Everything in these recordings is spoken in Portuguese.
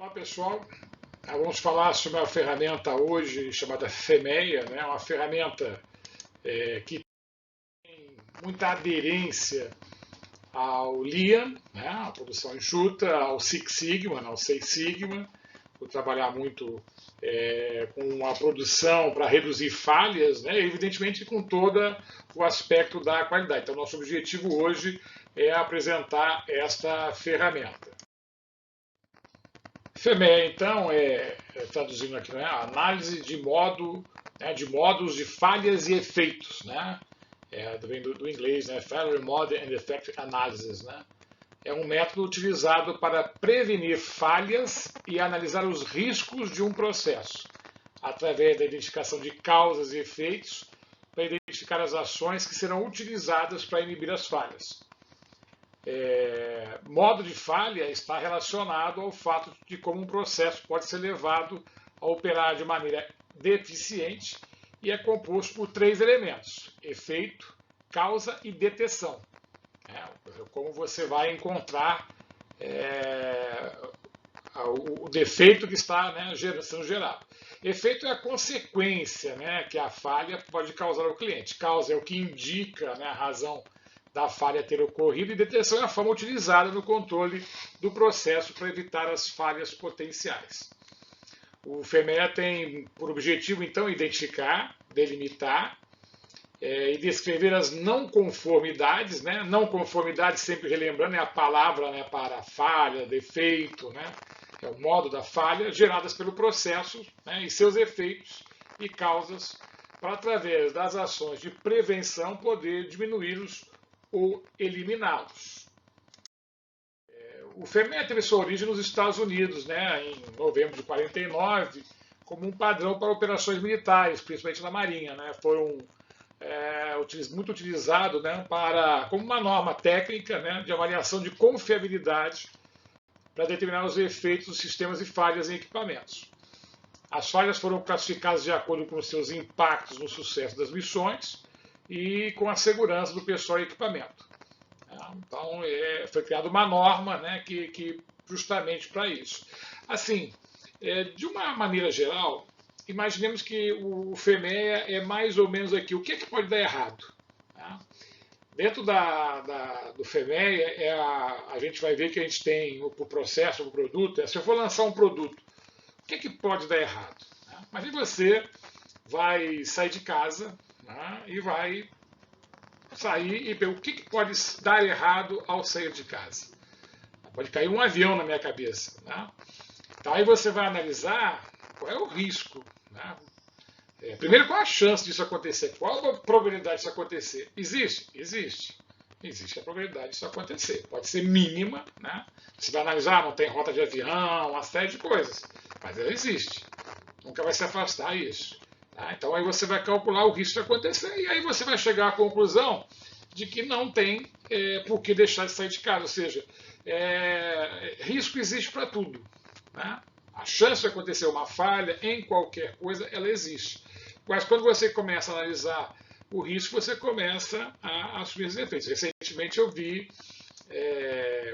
Olá pessoal, vamos falar sobre uma ferramenta hoje chamada FEMEA, né? Uma ferramenta que tem muita aderência ao Lean, né? A produção enxuta, ao Six Sigma, ao Seis Sigma. Vou trabalhar muito com a produção para reduzir falhas, né? Evidentemente com todo o aspecto da qualidade. Então nosso objetivo hoje é apresentar esta ferramenta. FEMEA, então, traduzindo aqui, né, a análise de modos de falhas e efeitos, né? Vem do inglês, né? Failure Mode and Effect Analysis, né? É um método utilizado para prevenir falhas e analisar os riscos de um processo, através da identificação de causas e efeitos, para identificar as ações que serão utilizadas para inibir as falhas. Modo de falha está relacionado ao fato de como um processo pode ser levado a operar de maneira deficiente e é composto por três elementos: efeito, causa e detecção. Como você vai encontrar o defeito que está sendo gerado. Efeito é a consequência que a falha pode causar ao cliente. Causa é o que indica a razão da falha ter ocorrido, e detecção é a forma utilizada no controle do processo para evitar as falhas potenciais. O FEMEA tem por objetivo, então, identificar, delimitar e descrever as não conformidades. Não conformidade, sempre relembrando, é a palavra para falha, defeito, é o modo da falha, geradas pelo processo e seus efeitos e causas, para, através das ações de prevenção, poder diminuí-los ou eliminá-los. O FEMEA teve sua origem nos Estados Unidos, em novembro de 49, como um padrão para operações militares, principalmente na Marinha. Foi muito utilizado como uma norma técnica de avaliação de confiabilidade para determinar os efeitos dos sistemas e falhas em equipamentos. As falhas foram classificadas de acordo com os seus impactos no sucesso das missões e com a segurança do pessoal e equipamento. Então, foi criada uma norma que justamente para isso. Assim, de uma maneira geral, imaginemos que o FEMEA é mais ou menos aqui. O que pode dar errado? Dentro do FEMEA, a gente vai ver que a gente tem o processo, o produto. Se eu for lançar um produto, o que pode dar errado? Imagine você vai sair de casa e vai sair e ver o que pode dar errado ao sair de casa. Pode cair um avião na minha cabeça. Então aí você vai analisar qual é o risco. Primeiro, qual a chance disso acontecer? Qual a probabilidade disso acontecer? Existe? Existe. Existe a probabilidade disso acontecer. Pode ser mínima. Você vai analisar, não tem rota de avião, uma série de coisas. Mas ela existe. Nunca vai se afastar isso. Então aí você vai calcular o risco de acontecer e aí você vai chegar à conclusão de que não tem por que deixar de sair de casa. Ou seja, risco existe para tudo. A chance de acontecer uma falha em qualquer coisa, ela existe. Mas quando você começa a analisar o risco, você começa a assumir os efeitos. Recentemente eu vi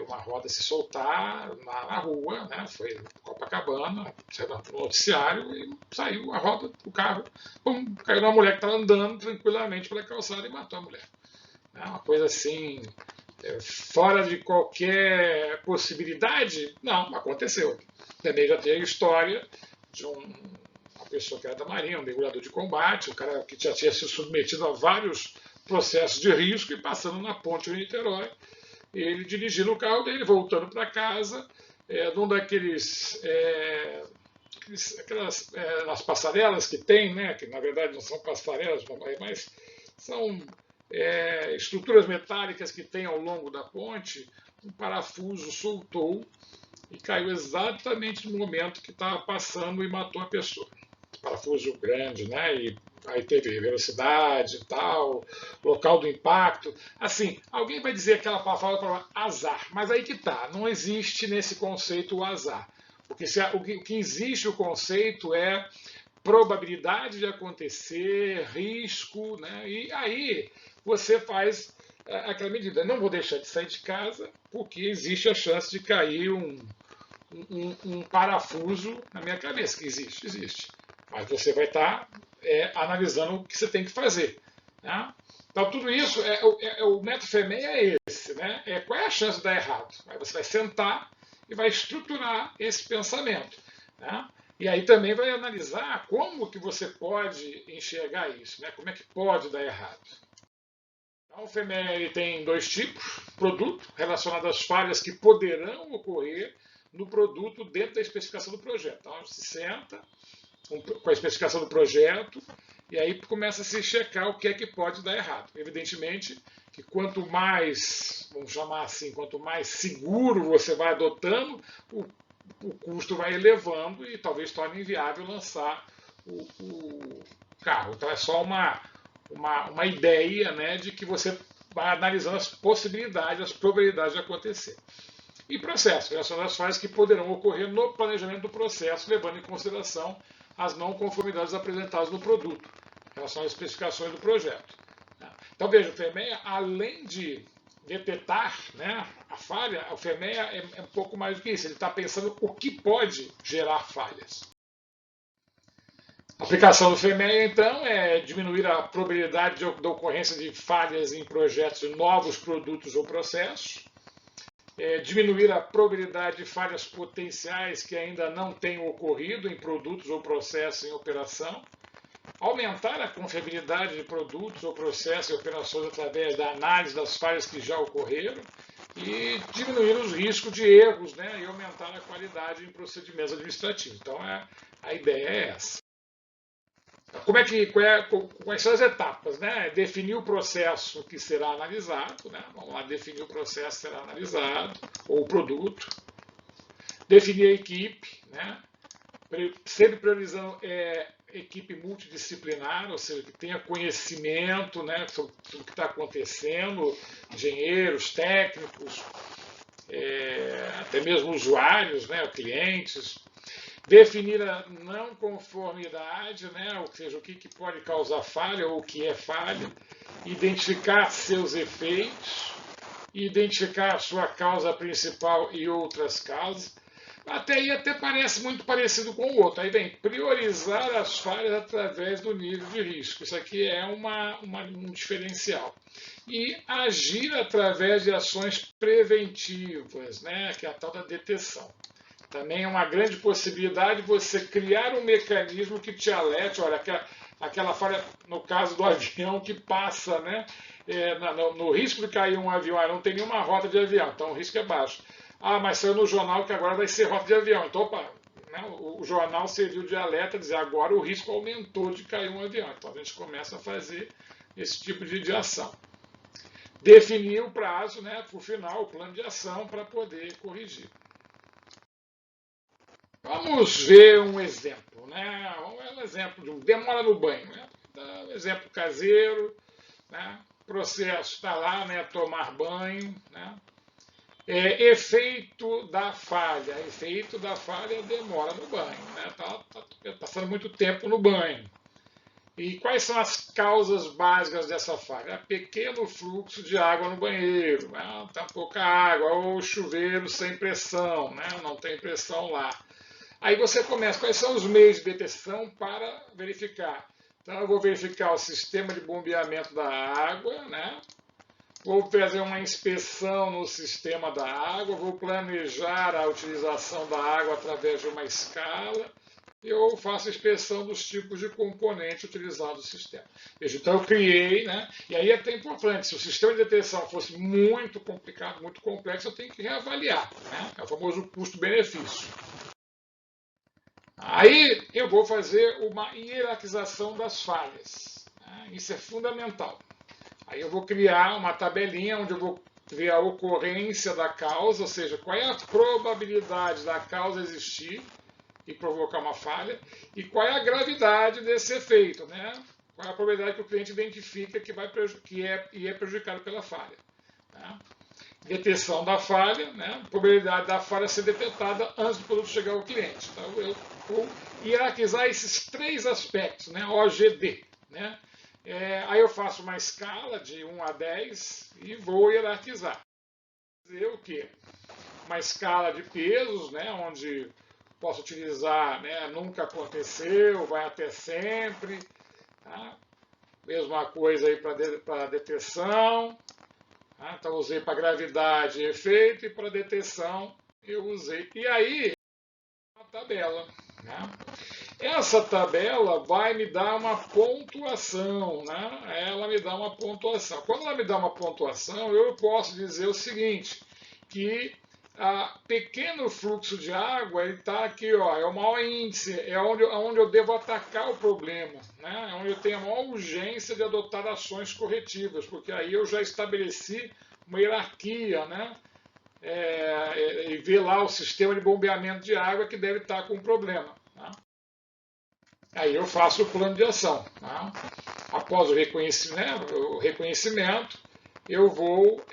uma roda se soltar na rua, foi em Copacabana, no noticiário, e saiu a roda do carro, caiu numa mulher que estava andando tranquilamente pela calçada e matou a mulher. Uma coisa assim, fora de qualquer possibilidade, não, aconteceu. Também já tem a história de uma pessoa que era da Marinha, um mergulhador de combate, um cara que já tinha sido submetido a vários processos de risco e passando na ponte de Niterói, ele dirigindo o carro dele, voltando para casa, num daqueles aquelas passarelas que tem, que na verdade não são passarelas, mas são estruturas metálicas que tem ao longo da ponte. Um parafuso soltou e caiu exatamente no momento que estava passando e matou a pessoa. Parafuso grande, e aí teve velocidade e tal, local do impacto. Assim, alguém vai dizer aquela palavra azar, mas aí que tá, não existe nesse conceito o azar. Porque o que existe o conceito é probabilidade de acontecer, risco, e aí você faz aquela medida. Não vou deixar de sair de casa porque existe a chance de cair um parafuso na minha cabeça, que existe. Mas você vai estar analisando o que você tem que fazer. Né? Então, tudo isso, o método FEMEA é esse. Né? Qual é a chance de dar errado? Aí você vai sentar e vai estruturar esse pensamento. Né? E aí também vai analisar como que você pode enxergar isso, né? Como é que pode dar errado. Então, o FEMEA ele tem dois tipos: produto, relacionado às falhas que poderão ocorrer no produto dentro da especificação do projeto. Então, a gente se senta com a especificação do projeto e aí começa a se checar o que é que pode dar errado. Evidentemente que quanto mais, vamos chamar assim, quanto mais seguro você vai adotando, o custo vai elevando e talvez torne inviável lançar o carro. Então é só uma ideia, né, de que você vai analisando as possibilidades, as probabilidades de acontecer. E processos, relacionados às falhas que poderão ocorrer no planejamento do processo, levando em consideração as não conformidades apresentadas no produto, relacionadas às especificações do projeto. Então veja, o FEMEA, além de detectar, né, a falha, o FEMEA é um pouco mais do que isso, ele está pensando o que pode gerar falhas. A aplicação do FEMEA, então, é diminuir a probabilidade da ocorrência de falhas em projetos de novos produtos ou processos, diminuir a probabilidade de falhas potenciais que ainda não tenham ocorrido em produtos ou processos em operação, aumentar a confiabilidade de produtos ou processos e operações através da análise das falhas que já ocorreram e diminuir os riscos de erros, né, e aumentar a qualidade em procedimentos administrativos. Então, a ideia é essa. Quais são as etapas? Né? Definir o processo que será analisado, né? Vamos lá, definir o processo que será analisado, ou o produto. Definir a equipe, né? Sempre priorizando equipe multidisciplinar, ou seja, que tenha conhecimento, né, sobre o que está acontecendo, engenheiros, técnicos, até mesmo usuários, né, clientes. Definir a não conformidade, né? Ou seja, o que pode causar falha ou o que é falha, identificar seus efeitos, identificar a sua causa principal e outras causas. Até aí até parece muito parecido com o outro. Aí vem priorizar as falhas através do nível de risco. Isso aqui é um diferencial. E agir através de ações preventivas, né? Que é a tal da detecção. Também é uma grande possibilidade você criar um mecanismo que te alerte, olha, aquela falha, no caso do avião que passa, né, no risco de cair um avião, não tem nenhuma rota de avião, então o risco é baixo. Ah, mas saiu no jornal que agora vai ser rota de avião, então opa, né, o jornal serviu de alerta, dizer agora o risco aumentou de cair um avião, então a gente começa a fazer esse tipo de ação. Definir o prazo, né, para o final, o plano de ação para poder corrigir. Vamos ver um exemplo, né? Vamos ver um exemplo de demora no banho, né? Um exemplo caseiro, né? Processo está lá, né? Tomar banho, né? Efeito da falha demora no banho, né? Tá passando muito tempo no banho. E quais são as causas básicas dessa falha? Pequeno fluxo de água no banheiro, né? Tá pouca água, ou chuveiro sem pressão, né? Não tem pressão lá. Aí você começa, quais são os meios de detecção para verificar? Então eu vou verificar o sistema de bombeamento da água, né? Vou fazer uma inspeção no sistema da água, vou planejar a utilização da água através de uma escala, e eu faço inspeção dos tipos de componente utilizados no sistema. Veja, então eu criei, né? E aí é até importante, se o sistema de detecção fosse muito complicado, muito complexo, eu tenho que reavaliar, né? É o famoso custo-benefício. Aí eu vou fazer uma hierarquização das falhas. Né? Isso é fundamental. Aí eu vou criar uma tabelinha onde eu vou ver a ocorrência da causa, ou seja, qual é a probabilidade da causa existir e provocar uma falha, e qual é a gravidade desse efeito, né? Qual é a probabilidade que o cliente identifica que é prejudicado pela falha. Né? Detecção da falha, né? Probabilidade da falha ser detectada antes do produto chegar ao cliente. Então, eu vou hierarquizar esses três aspectos, né? OGD. Né? Aí eu faço uma escala de 1 a 10 e vou hierarquizar. Dizer o quê? uma escala de pesos, né, onde posso utilizar, né, nunca aconteceu, vai até sempre. Tá? Mesma coisa aí para detecção. Tá? Então usei para gravidade e efeito, e para detecção eu usei. E aí, a tabela. Né? Essa tabela vai me dar uma pontuação, né? Ela me dá uma pontuação. Quando ela me dá uma pontuação, eu posso dizer o seguinte, que a pequeno fluxo de água está aqui, ó, é o maior índice, é onde eu devo atacar o problema, né? É onde eu tenho a maior urgência de adotar ações corretivas, porque aí eu já estabeleci uma hierarquia, né? E ver lá o sistema de bombeamento de água que deve estar com problema. Tá? Aí eu faço o plano de ação. Tá? Após o reconhecimento, eu vou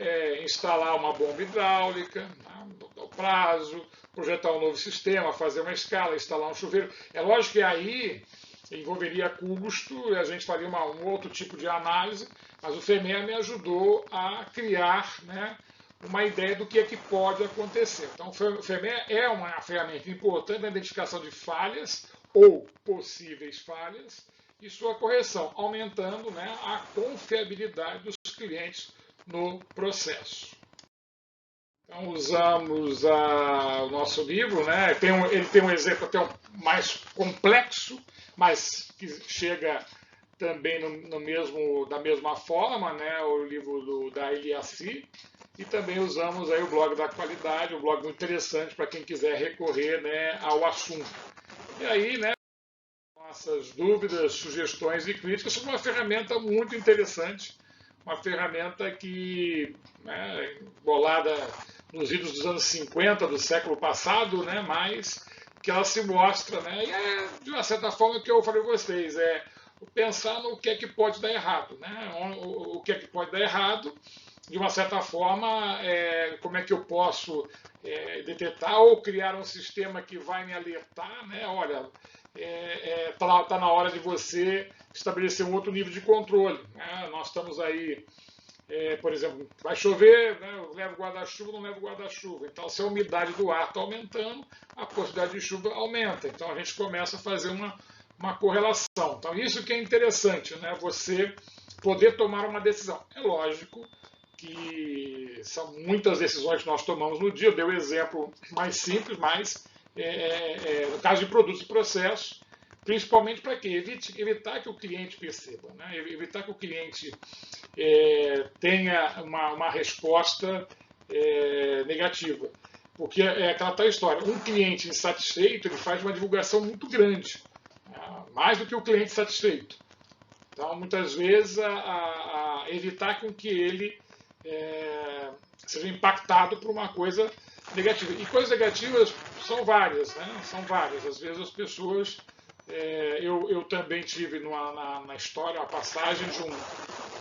instalar uma bomba hidráulica, tá? No prazo, projetar um novo sistema, fazer uma escala, instalar um chuveiro. É lógico que aí envolveria custo, e a gente faria um outro tipo de análise, mas o FEMEA me ajudou a criar, né, uma ideia do que é que pode acontecer. Então, o FEMEA é uma ferramenta importante na identificação de falhas ou possíveis falhas e sua correção, aumentando, né, a confiabilidade dos clientes no processo. Então, usamos o nosso livro, né? Ele tem um exemplo até mais complexo, mas que chega também da mesma forma, né? O livro da Eliassi. E também usamos aí o blog da qualidade, um blog muito interessante para quem quiser recorrer, né, ao assunto. E aí, né, nossas dúvidas, sugestões e críticas sobre uma ferramenta muito interessante, uma ferramenta que, né, bolada nos idos dos anos 50 do século passado, né, mas que ela se mostra, né, e de uma certa forma o que eu falei para vocês, pensar no que é que pode dar errado, né, o que é que pode dar errado, de uma certa forma, como é que eu posso detectar ou criar um sistema que vai me alertar, né, olha, tá na hora de você estabelecer um outro nível de controle. Né? Nós estamos aí, por exemplo, vai chover, né? Eu levo guarda-chuva, não levo guarda-chuva. Então, se a umidade do ar está aumentando, a possibilidade de chuva aumenta. Então, a gente começa a fazer uma correlação. Então, isso que é interessante, né? Você poder tomar uma decisão. É lógico que são muitas decisões que nós tomamos no dia. Eu dei o exemplo mais simples, mas no caso de produtos e processos, principalmente para quê? Evitar que o cliente perceba, né? Evitar que o cliente tenha uma resposta negativa. Porque é aquela tal história, um cliente insatisfeito ele faz uma divulgação muito grande, mais do que o cliente satisfeito. Então, muitas vezes, evitar com que ele seja impactado por uma coisa negativa. E coisas negativas são várias, né? São várias. Às vezes as pessoas... eu também tive na história a passagem de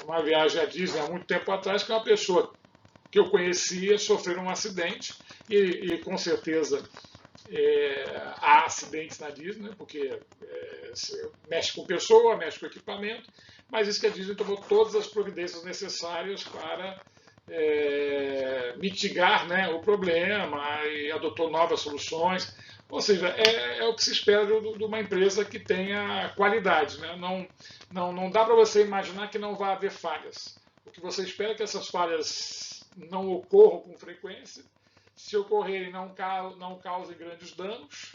uma viagem à Disney há muito tempo atrás, que uma pessoa que eu conhecia sofreu um acidente e com certeza há acidentes na Disney, porque mexe com pessoa, mexe com equipamento, mas isso que a Disney tomou todas as providências necessárias para mitigar, né, o problema e adotou novas soluções. Ou seja, é o que se espera de uma empresa que tenha qualidade. Né? Não dá para você imaginar que não vai haver falhas. O que você espera é que essas falhas não ocorram com frequência. Se ocorrerem, não causem grandes danos.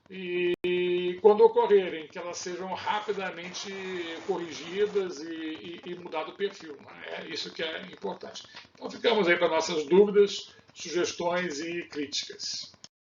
E quando ocorrerem, que elas sejam rapidamente corrigidas e mudado o perfil. Né? É isso que é importante. Então ficamos aí para nossas dúvidas, sugestões e críticas.